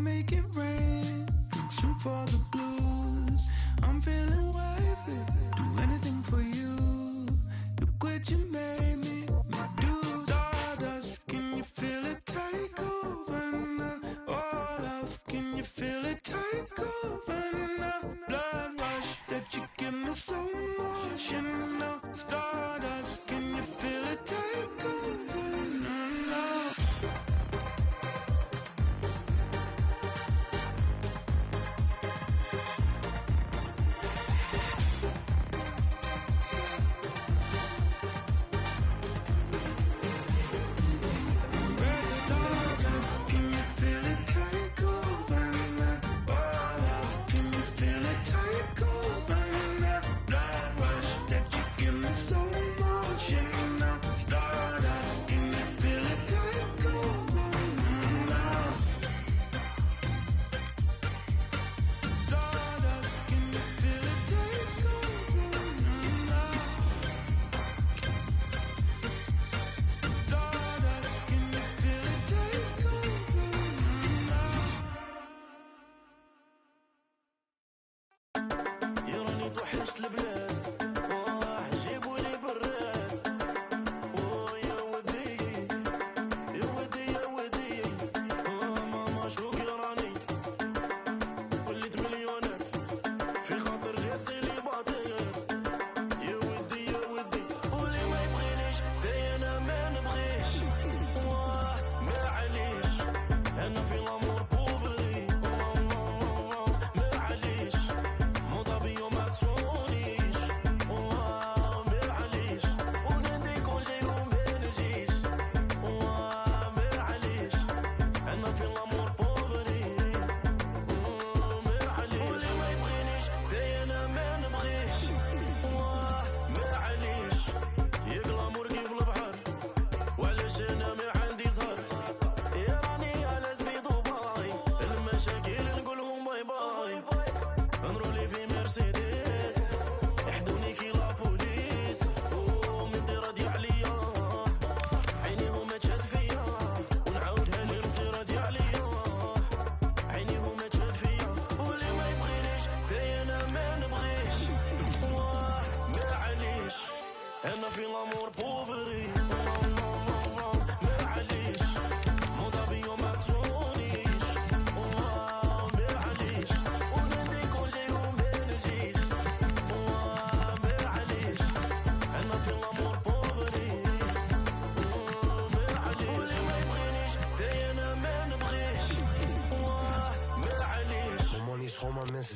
make it rain, shoot for the blues. I'm feeling wavy, do anything for you. Look what you made me do. Stardust, can you feel it take over now? Oh love, can you feel it take over now? Blood rush that you give me so much, you know. Stardust, can you feel it take over now?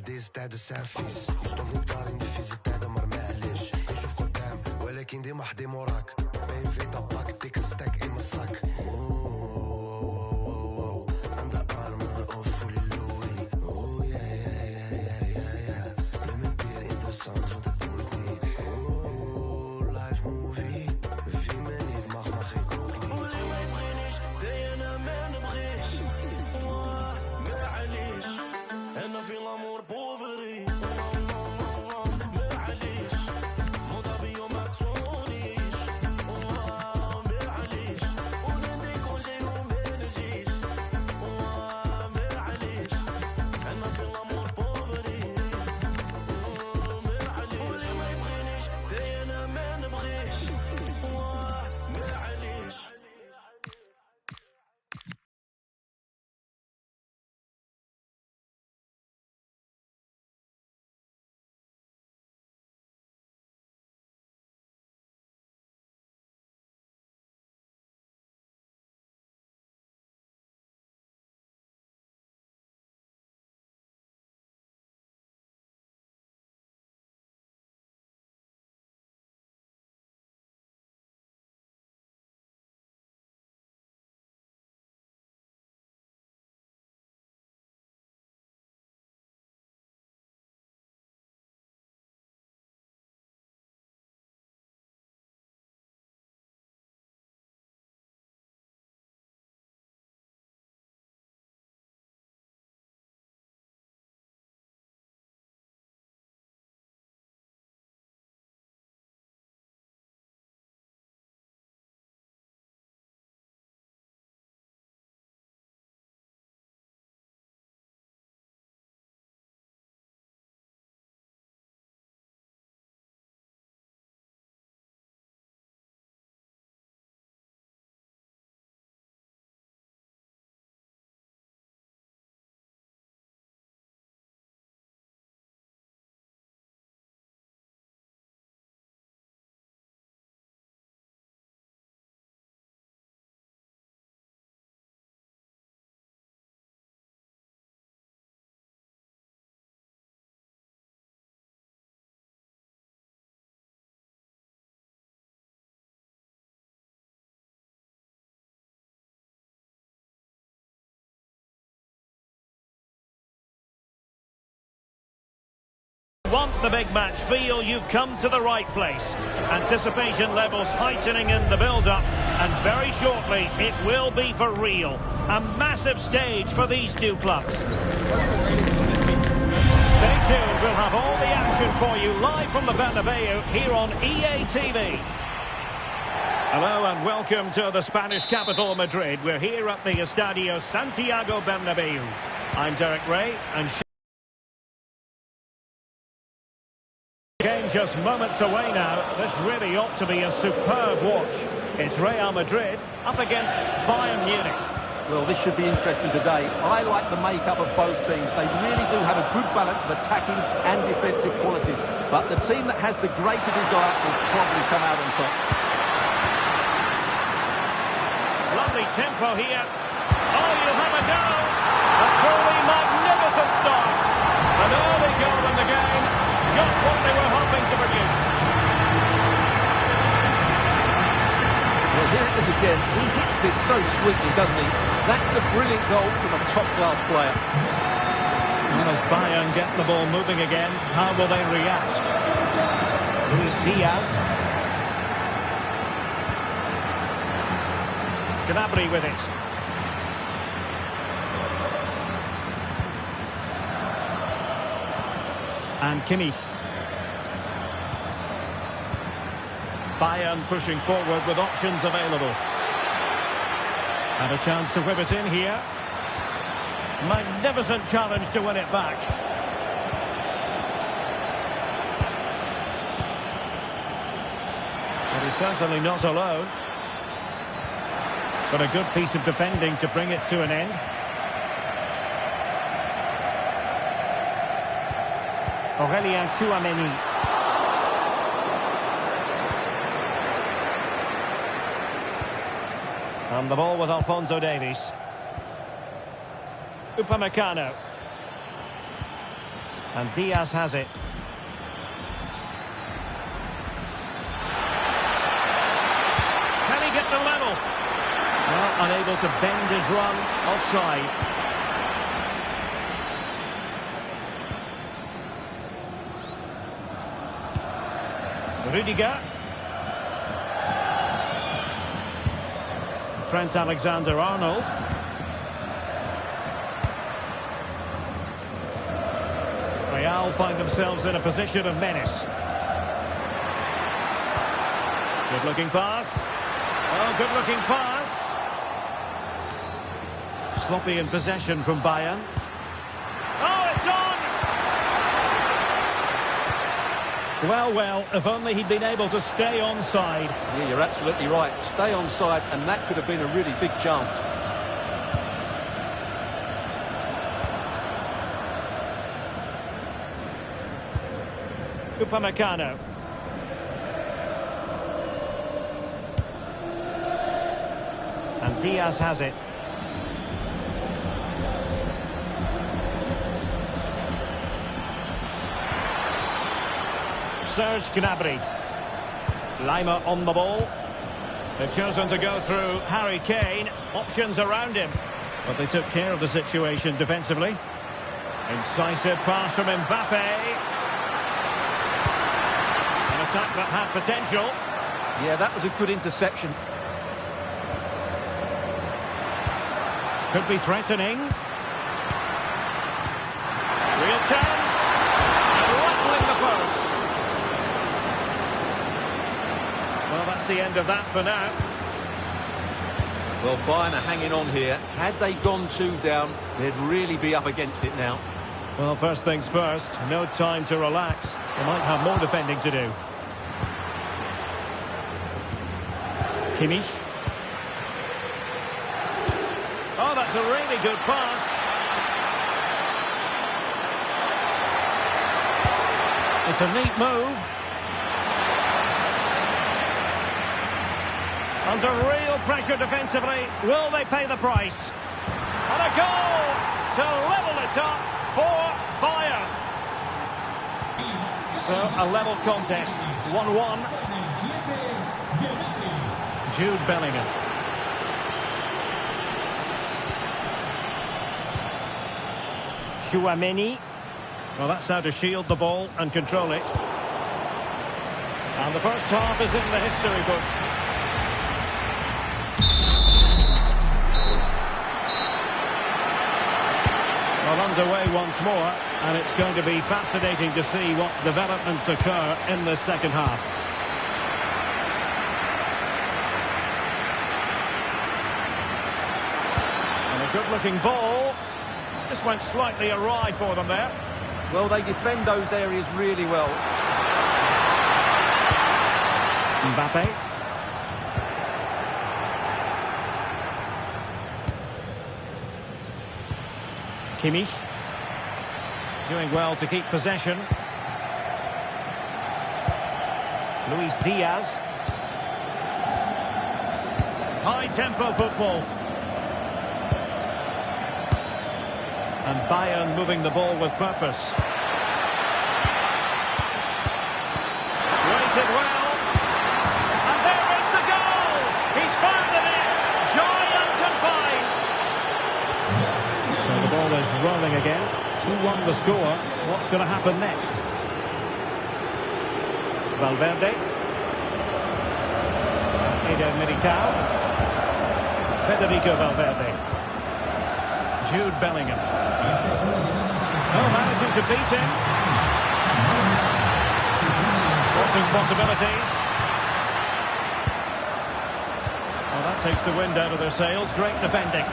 deze tijden zijn vies. Je stond niet klaar in de vieze tijden, maar معليش. نشوف قدام ولكن ديما حدي موراك. BMW tabak, dikke stek in mijn zak. Aan de armen of fully Louis. Oh yeah. Implementeer interessant, want het doet niet. Live movie. Wie me niet mag ik ook niet. قولي ما يبغينيش تاي انا ما نبغيش. معليش انا في الامور بوفري. معليش موضة بيو ما تصونيش. معليش Want the big match feel, you've come to the right place. Anticipation levels heightening in the build-up, and very shortly it will be for real. A massive stage for these two clubs. Stay tuned, we'll have all the action for you live from the Bernabeu here on EA TV. Hello and welcome to the Spanish capital, Madrid. We're here at the Estadio Santiago Bernabeu. I'm Derek Ray, and game just moments away now. This really ought to be a superb watch. It's Real Madrid up against Bayern Munich. Well, this should be interesting today. I like the makeup of both teams. They really do have a good balance of attacking and defensive qualities. But the team that has the greater desire will probably come out on top. Lovely tempo here. Oh, you'll have a go. A truly magnificent start. An early goal in the game. Just what they were hoping to produce. Well, here it is again. He hits this so sweetly, doesn't he? That's a brilliant goal from a top-class player. Well, as Bayern get the ball moving again, how will they react? Luis Diaz. Gnabry with it. And Kimmich. Bayern pushing forward with options available. And a chance to whip it in here. Magnificent challenge to win it back. But he's certainly not alone. But a good piece of defending to bring it to an end. Aurélien Tchouameni. And the ball with Alphonso Davies. Upamecano. And Diaz has it. Can he get the level? Well, unable to bend his run. Offside. Rudiger. Trent Alexander-Arnold. Real find themselves in a position of menace. Good-looking pass. Oh, good-looking pass. Sloppy in possession from Bayern. Oh, it's on! Well, if only he'd been able to stay onside. Yeah, you're absolutely right. Stay onside, and that could have been a really big chance. Upamecano. And Diaz has it. Serge Gnabry. Lima on the ball. They've chosen to go through Harry Kane. Options around him. But they took care of the situation defensively. Incisive pass from Mbappe. An attack that had potential. Yeah, that was a good interception. Could be threatening. Real chance. And rattling the post. Well, that's the end of that for now. Well, Bayern are hanging on here. Had they gone 2 down, they'd really be up against it now. Well, first things first, no time to relax. They might have more defending to do. Kimmich. Oh, that's a really good pass. It's a neat move. Under real pressure defensively, will they pay the price? And a goal to level it up for Bayern. So a level contest, 1-1. Jude Bellingham. Tchouameni. Well, that's how to shield the ball and control it. And the first half is in the history books. Well, underway once more, and it's going to be fascinating to see what developments occur in the second half. And a good-looking ball. Just went slightly awry for them there. Well, they defend those areas really well. Mbappe. Kimmich. Doing well to keep possession. Luis Diaz. High-tempo football. And Bayern moving the ball with purpose. Raised it well. And there is the goal! He's found the net! Giant and fine! So the ball is rolling again. 2-1 the score. What's going to happen next? Valverde. Eder Militao. Federico Valverde. Jude Bellingham. Oh, managing to beat him. Crossing possibilities. Well, that takes the wind out of their sails. Great defending.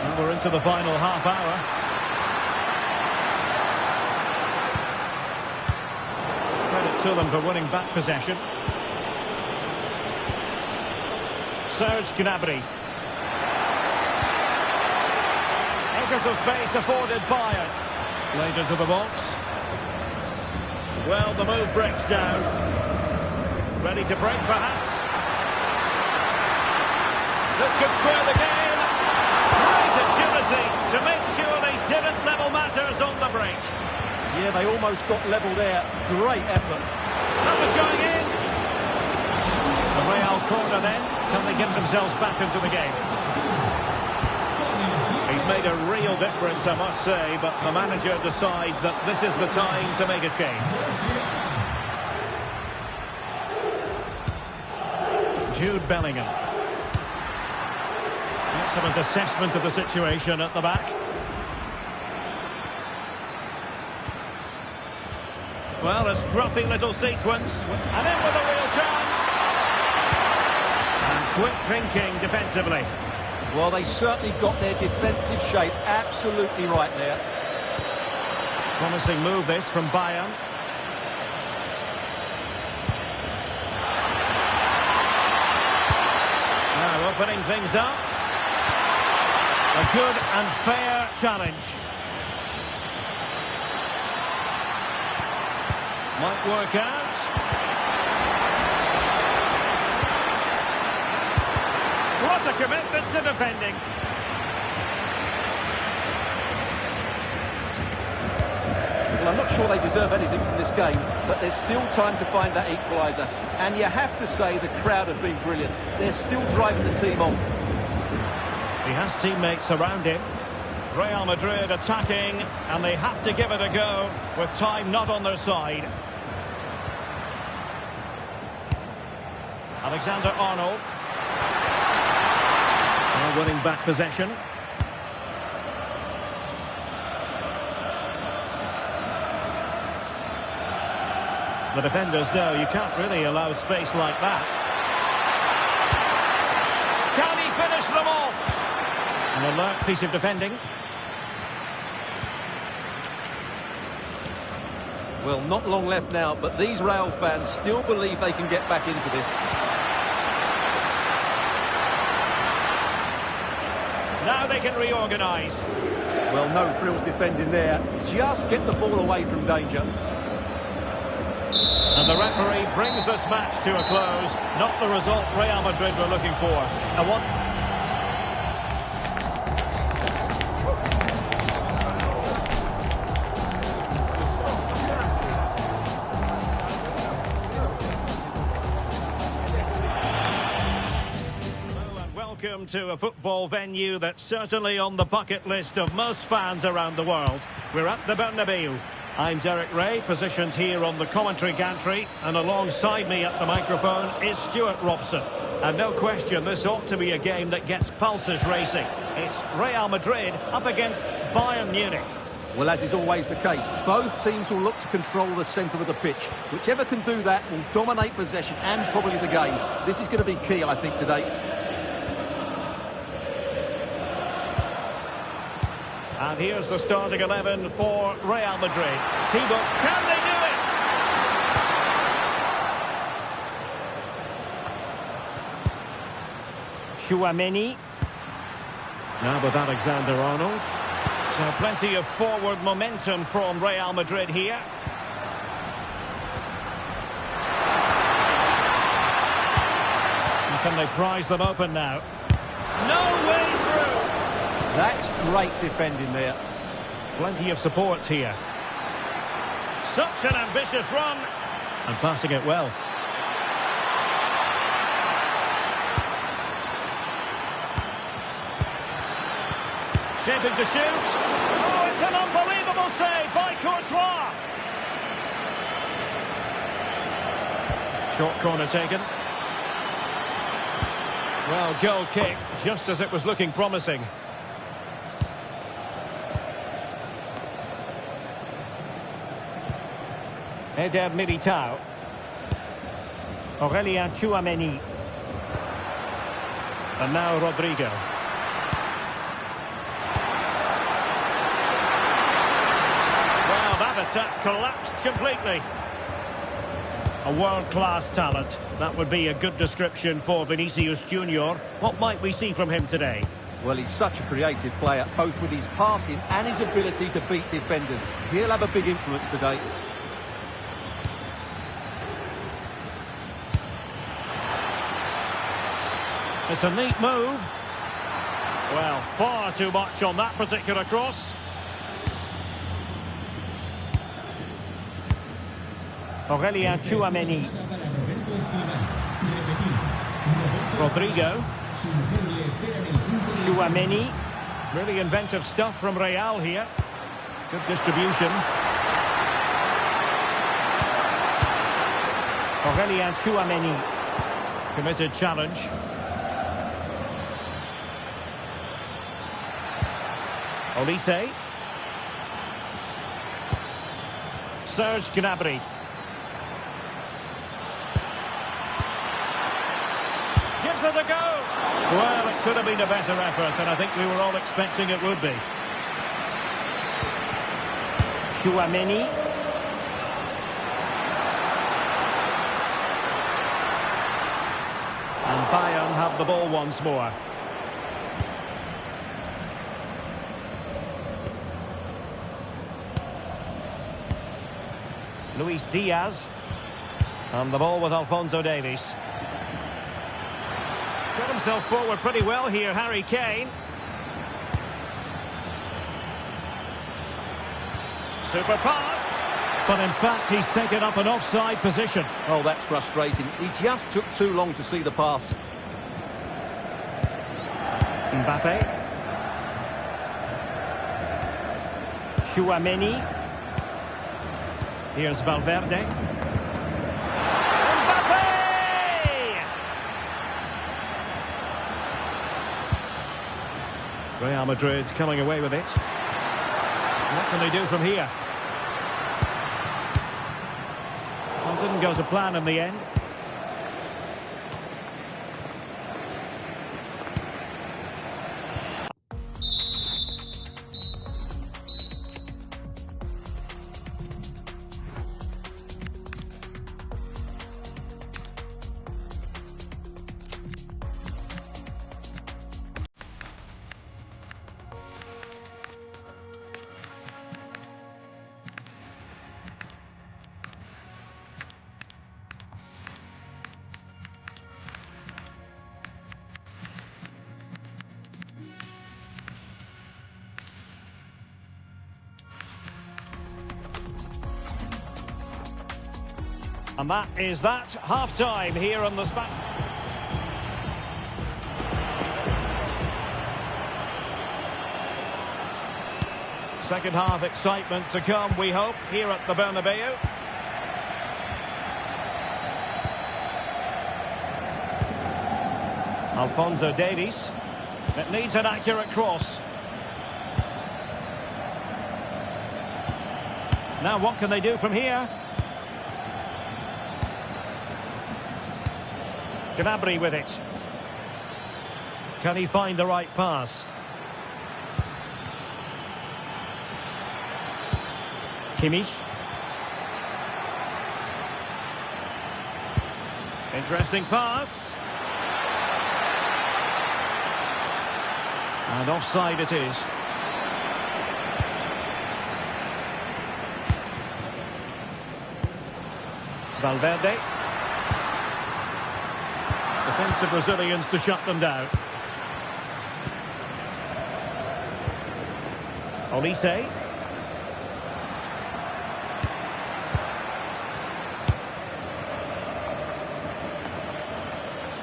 And we're into the final half hour. Credit to them for winning back possession. Serge Gnabry. Acres of space afforded Bayern. Played into the box. Well, the move breaks down. Ready to break, perhaps. This could square the game. Great agility to make sure they didn't level matters on the break. Yeah, they almost got level there. Great effort. That was going in. The Real corner then. Can they get themselves back into the game? He's made a real difference, I must say, but the manager decides that this is the time to make a change. Jude Bellingham. Excellent assessment of the situation at the back. Well, a scruffy little sequence, and in with a real chance. And quick thinking defensively. Well, they certainly got their defensive shape absolutely right there. Promising move this from Bayern. Now opening things up. A good and fair challenge. Might work out. What a commitment to defending. Well, I'm not sure they deserve anything from this game, but there's still time to find that equaliser. And you have to say the crowd have been brilliant. They're still driving the team on. He has teammates around him. Real Madrid attacking, and they have to give it a go with time not on their side. Alexander-Arnold. Winning back possession. The defenders know you can't really allow space like that. Can he finish them off? An alert piece of defending. Well, not long left now, but these Real fans still believe they can get back into this. Now they can reorganise. Well, no frills defending there. Just get the ball away from danger. And the referee brings this match to a close. Not the result Real Madrid were looking for. A one. welcome to a football venue that's certainly on the bucket list of most fans around the world. We're at the Bernabeu. I'm Derek Ray, positioned here on the commentary gantry, and alongside me at the microphone is Stuart Robson. And no question, this ought to be a game that gets pulses racing. It's Real Madrid up against Bayern Munich. Well, as is always the case, both teams will look to control the centre of the pitch. Whichever can do that will dominate possession and probably the game. This is going to be key, I think, today. And here's the starting 11 for Real Madrid. Thibaut, can they do it? Tchouaméni. Now with Alexander-Arnold. So plenty of forward momentum from Real Madrid here. And can they prize them open now? No way through! That's great defending there. Plenty of support here. Such an ambitious run. And passing it well. Shaping to shoot. Oh, it's an unbelievable save by Courtois. Short corner taken. Well, goal kick, just as it was looking promising. Eder Militao. Aurélien Tchouaméni. And now Rodrigo. Attack collapsed completely. A world-class talent. That would be a good description for Vinicius Junior. What might we see from him today? Well, he's such a creative player, both with his passing and his ability to beat defenders. He'll have a big influence today. It's a neat move. Well, far too much on that particular cross. Aurélien Tchouaméni. Rodrigo. Tchouaméni. Really inventive stuff from Real here. Good distribution. Aurélien Tchouaméni. Committed challenge. Olise. Serge Gnabry. Gives it a go. Well, it could have been a better effort, and I think we were all expecting it would be. Tchouaméni. And Bayern have the ball once more. Luis Diaz. And the ball with Alphonso Davies. Got himself forward pretty well here, Harry Kane. Super pass. But in fact, he's taken up an offside position. Oh, that's frustrating. He just took too long to see the pass. Mbappe. Tchouaméni. Here's Valverde. Real Madrid coming away with it. What can they do from here? Well, didn't go to plan in the end. And that is that. Half-time here on the Second half excitement to come, we hope, here at the Bernabeu. Alphonso Davies. It needs an accurate cross. Now what can they do from here? Gnabry with it. Can he find the right pass? Kimmich. Interesting pass. And offside it is. Valverde. Defensive Brazilians to shut them down. Olise.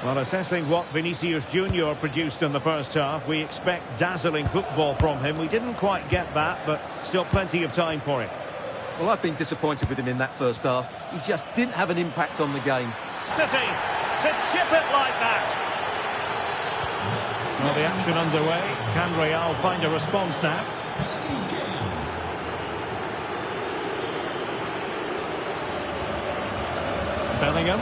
Well, assessing what Vinicius Junior produced in the first half, we expect dazzling football from him. We didn't quite get that, but still plenty of time for him. Well, I've been disappointed with him in that first half. He just didn't have an impact on the game. City to chip it like that. Well, the action underway. Can Real find a response now? Bellingham.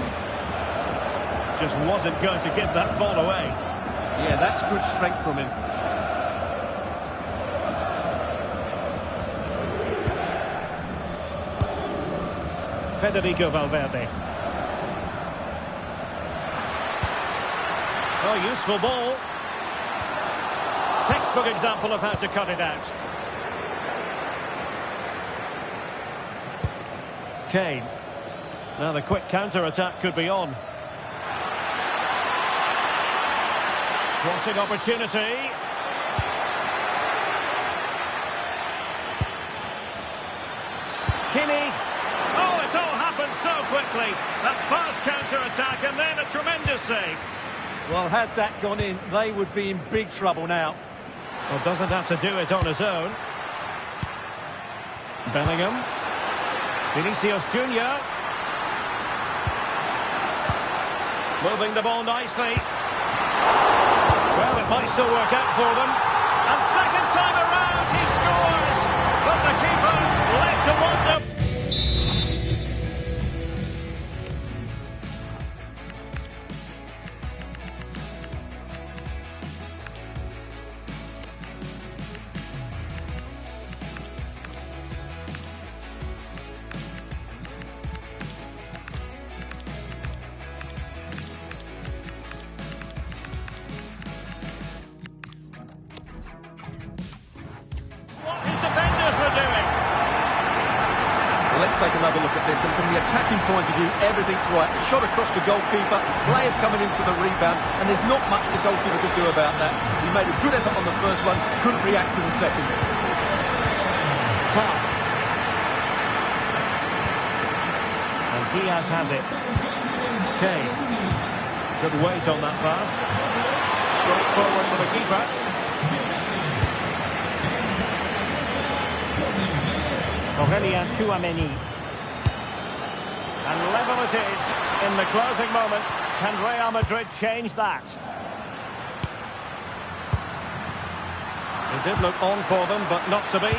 Just wasn't going to give that ball away. Yeah, that's good strength from him. Federico Valverde. Oh, useful ball. Textbook example of how to cut it out. Kane. Now the quick counter-attack could be on. Crossing opportunity. Kimmich. Oh, it all happened so quickly. That fast counter-attack and then a tremendous save. Well, had that gone in, they would be in big trouble now. Well, doesn't have to do it on his own. Bellingham. Vinicius Junior. Moving the ball nicely. Well, it might still work out for them. And second time around, he scores. But the keeper left to wonder. Let's take another look at this, and from the attacking point of view, everything's right. The shot across the goalkeeper, players coming in for the rebound, and there's not much the goalkeeper could do about that. He made a good effort on the first one, couldn't react to the second. Tough. And Diaz has it. Kane. Good weight on that pass. Straight forward for the keeper. Aurelien Tchouameni. And level it is in the closing moments. Can Real Madrid change that? It did look on for them, but not to be.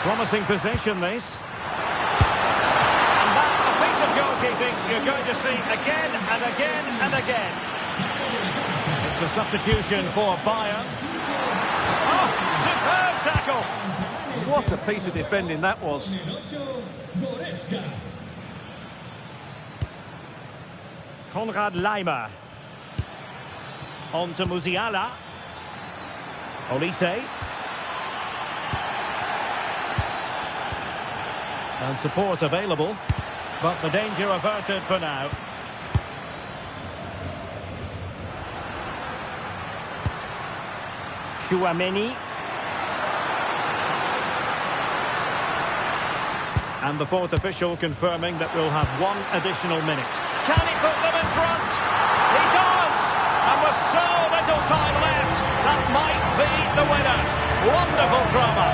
Promising position, this. And that, a piece of goalkeeping you're going to see again and again and again. It's a substitution for Bayern. Oh, superb tackle! What a piece of defending that was. Konrad Laimer. On to Musiala. Olise. And support available, but the danger averted for now. Tchouameni. And the fourth official confirming that we'll have one additional minute. Can he put them in front? He does! And with so little time left, that might be the winner. Wonderful drama.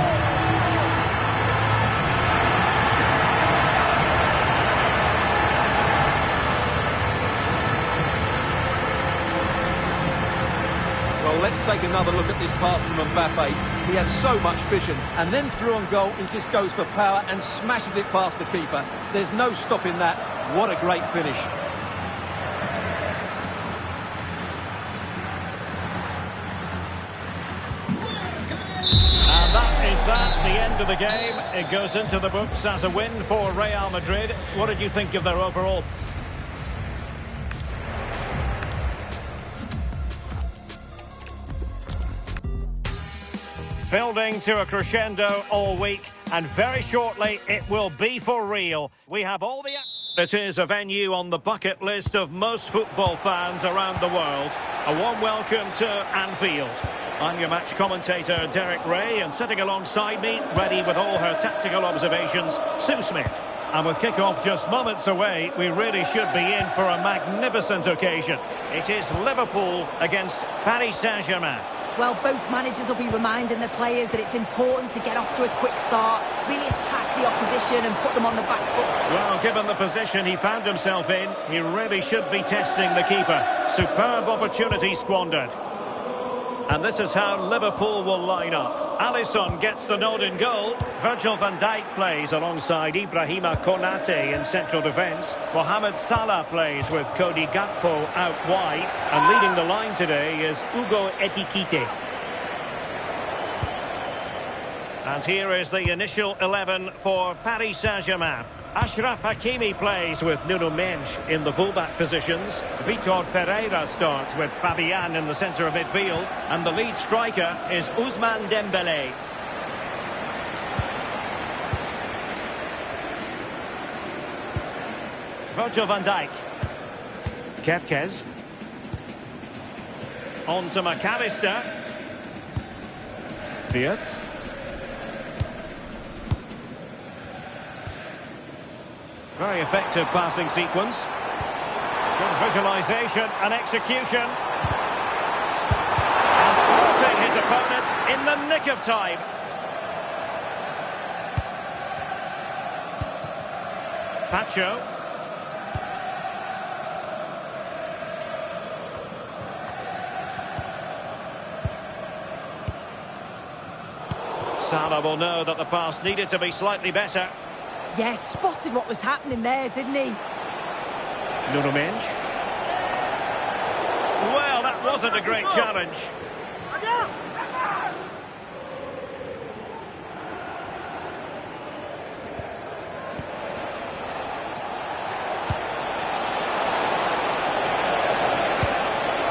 Well, let's take another look at this pass from Mbappe. He has so much vision, and then through on goal, he just goes for power and smashes it past the keeper. There's no stopping that. What a great finish. And that is that, the end of the game. It goes into the books as a win for Real Madrid. What did you think of their overall? Building to a crescendo all week, and very shortly it will be for real. We have all the... It is a venue on the bucket list of most football fans around the world. A warm welcome to Anfield. I'm your match commentator, Derek Ray, and sitting alongside me, ready with all her tactical observations, Sue Smith. And with kick-off just moments away, we really should be in for a magnificent occasion. It is Liverpool against Paris Saint-Germain. Well, both managers will be reminding the players that it's important to get off to a quick start, really attack the opposition and put them on the back foot. Well, given the position he found himself in, he really should be testing the keeper. Superb opportunity squandered. And this is how Liverpool will line up. Alisson gets the nod in goal. Virgil van Dijk plays alongside Ibrahima Konate in central defence. Mohamed Salah plays with Cody Gakpo out wide. And leading the line today is Hugo Ekitike. And here is the initial 11 for Paris Saint-Germain. Achraf Hakimi plays with Nuno Mendes in the fullback positions. Vitor Ferreira starts with Fabian in the centre of midfield. And the lead striker is Ousmane Dembélé. Virgil van Dijk. Kepkes. On to McAllister. Wirtz. Very effective passing sequence. Good visualisation and execution. And thwarting his opponent in the nick of time. Pacho. Salah will know that the pass needed to be slightly better. Yes, spotted what was happening there, didn't he? Nuno Mendes. Well, that wasn't a great challenge.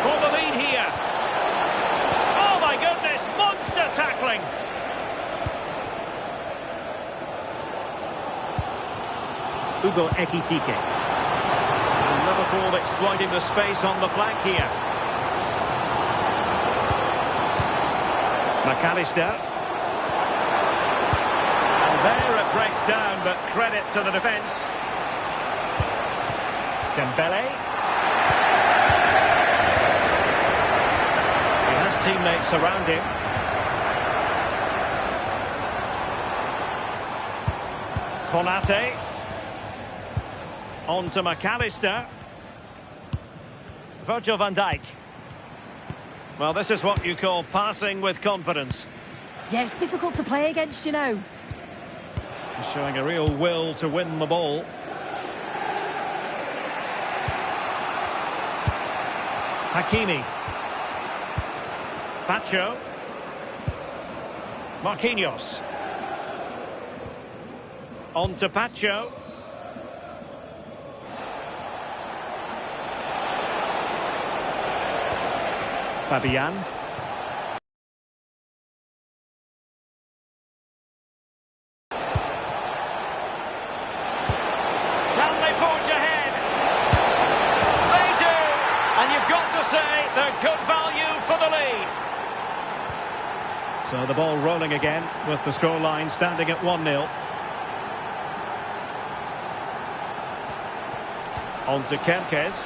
For the lead here. Oh my goodness, monster tackling. Hugo Ekitike. And Liverpool exploiting the space on the flank here. McAllister. And there it breaks down, but credit to the defence. Dembele. He has teammates around him. Konate. On to McAllister. Virgil van Dijk. Well, this is what you call passing with confidence. Yes, difficult to play against, you know. He's showing a real will to win the ball. Hakimi. Pacho. Marquinhos. On to Pacho. Fabian. Can they forge ahead? They do! And you've got to say they're good value for the lead. So the ball rolling again with the scoreline standing at 1-0. On to Kempkes.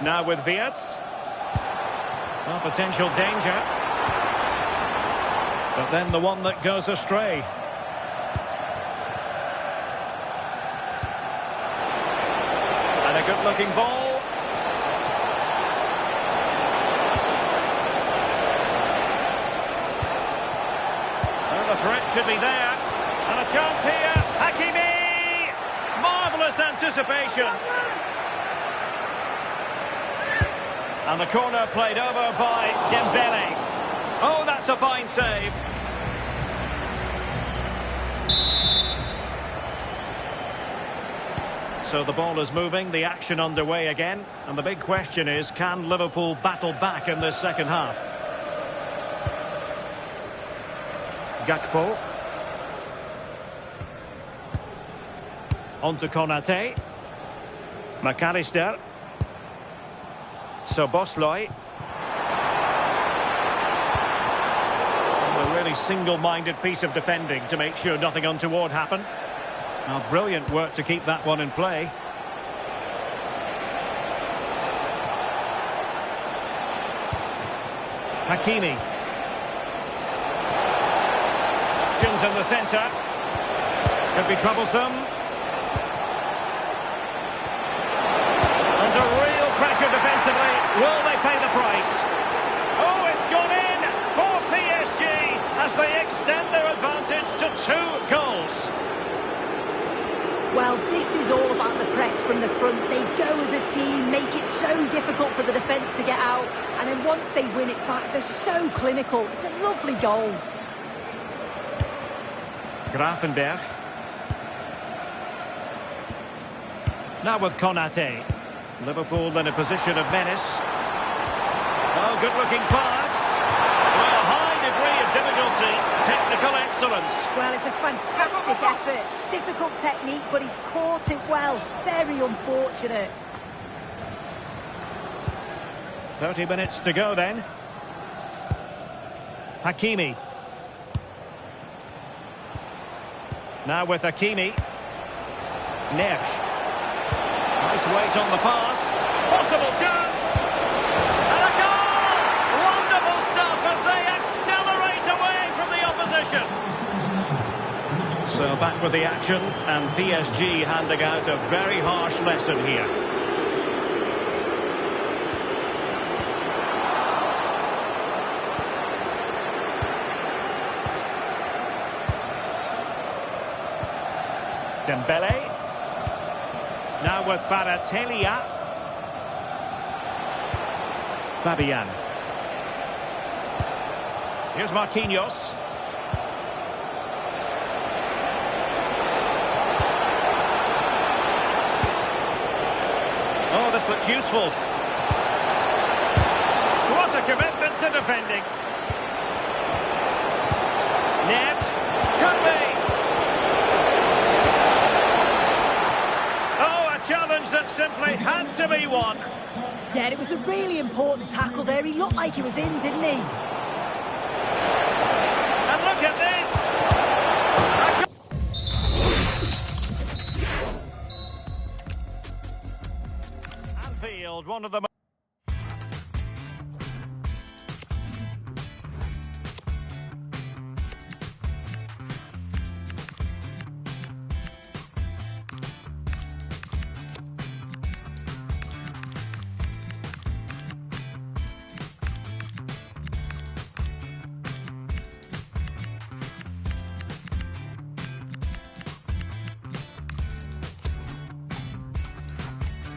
Now with Wirtz. Well, potential danger. But then the one that goes astray. And a good-looking ball. Well, the threat could be there. And a chance here. Hakimi! Marvellous anticipation. And the corner played over by Dembele. Oh, that's a fine save. So the ball is moving, the action underway again. And the big question is, can Liverpool battle back in this second half? Gakpo. On to Konate. McAllister. Szoboszlai. A really single-minded piece of defending to make sure nothing untoward happened. Now, brilliant work to keep that one in play. Hakimi. Options in the centre. Could be troublesome. Under real pressure defensively. Will they pay the price? Oh, it's gone in for PSG as they extend their advantage to 2 goals. Well, this is all about the press from the front. They go as a team, make it so difficult for the defence to get out, and then once they win it back, they're so clinical. It's a lovely goal. Gravenberg. Now with Konate. Liverpool in a position of menace. Oh, good-looking pass. Well, a high degree of difficulty. Technical excellence. Well, it's a fantastic effort. Difficult technique, but he's caught it well. Very unfortunate. 30 minutes to go then. Hakimi. Now with Hakimi. Nesh. Nice weight on the pass. Possible chance. And a goal! Wonderful stuff as they accelerate away from the opposition. So back with the action, and PSG handing out a very harsh lesson here. Dembele. Now with Baratelia. Fabian. Here's Marquinhos. Oh, this looks useful. What a commitment to defending. Net. Could be. Oh, a challenge that simply had to be won. Yeah, it was a really important tackle there. He looked like he was in, didn't he? And look at this. Anfield, one of the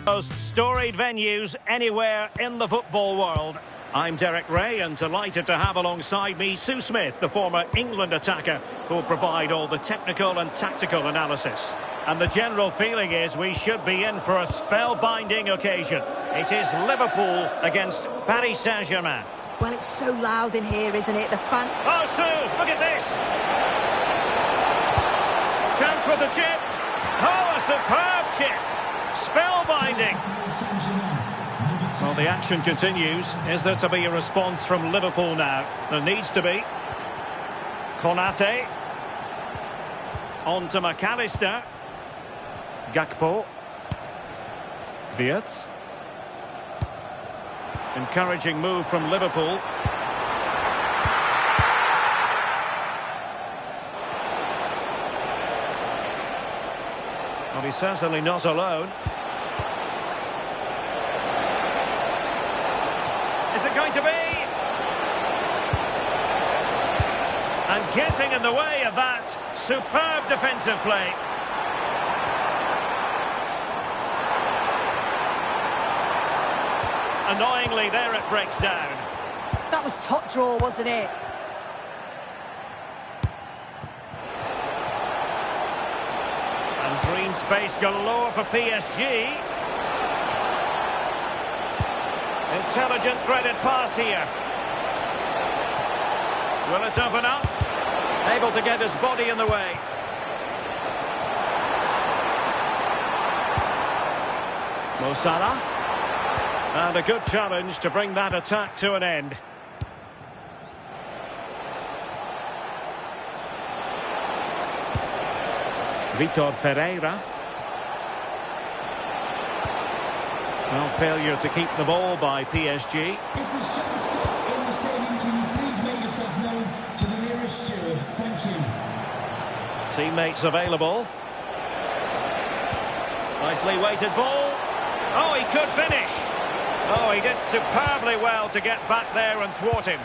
most storied venues anywhere in the football world. I'm Derek Ray, and delighted to have alongside me Sue Smith, the former England attacker, who'll provide all the technical and tactical analysis. And the general feeling is we should be in for a spellbinding occasion. It is Liverpool against Paris Saint-Germain. Well, it's so loud in here, isn't it? The fan... Oh, Sue, look at this! Chance with the chip. Oh, a superb chip! Spellbinding. Well, the action continues. Is there to be a response from Liverpool now? There needs to be. Konate. On to McAllister. Gakpo. Wirtz. Encouraging move from Liverpool. But he's certainly not alone. Is it going to be? And getting in the way of that. Superb defensive play. Annoyingly, there it breaks down. That was top draw, wasn't it? And green space galore for PSG. Intelligent threaded pass here. Will it open up? Able to get his body in the way. Mo Salah. And a good challenge to bring that attack to an end. Vitor Ferreira. Well, failure to keep the ball by PSG. If there's some start in the stadium, can you please make yourself known to the nearest steward? Thank you. Teammates available. Nicely weighted ball. Oh, he could finish. Oh, he did superbly well to get back there and thwart him.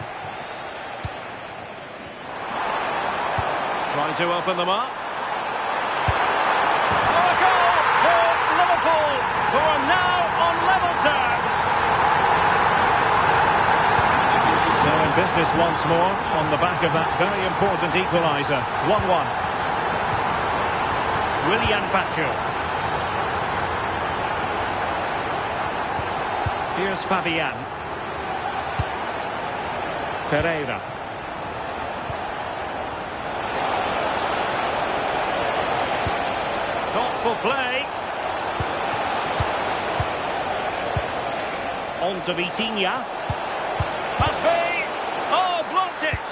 Trying to open them up. Oh, a goal for Liverpool, who are now on level terms. So in business once more, on the back of that very important equaliser. 1-1. Willian Pacho. Here's Fabian. Ferreira. Thoughtful play. On to Vitinha. Must be. Oh, blocked it.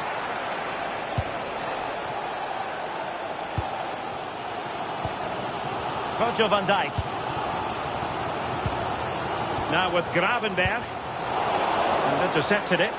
Virgil van Dijk. Now with Gravenberg. And intercepted it.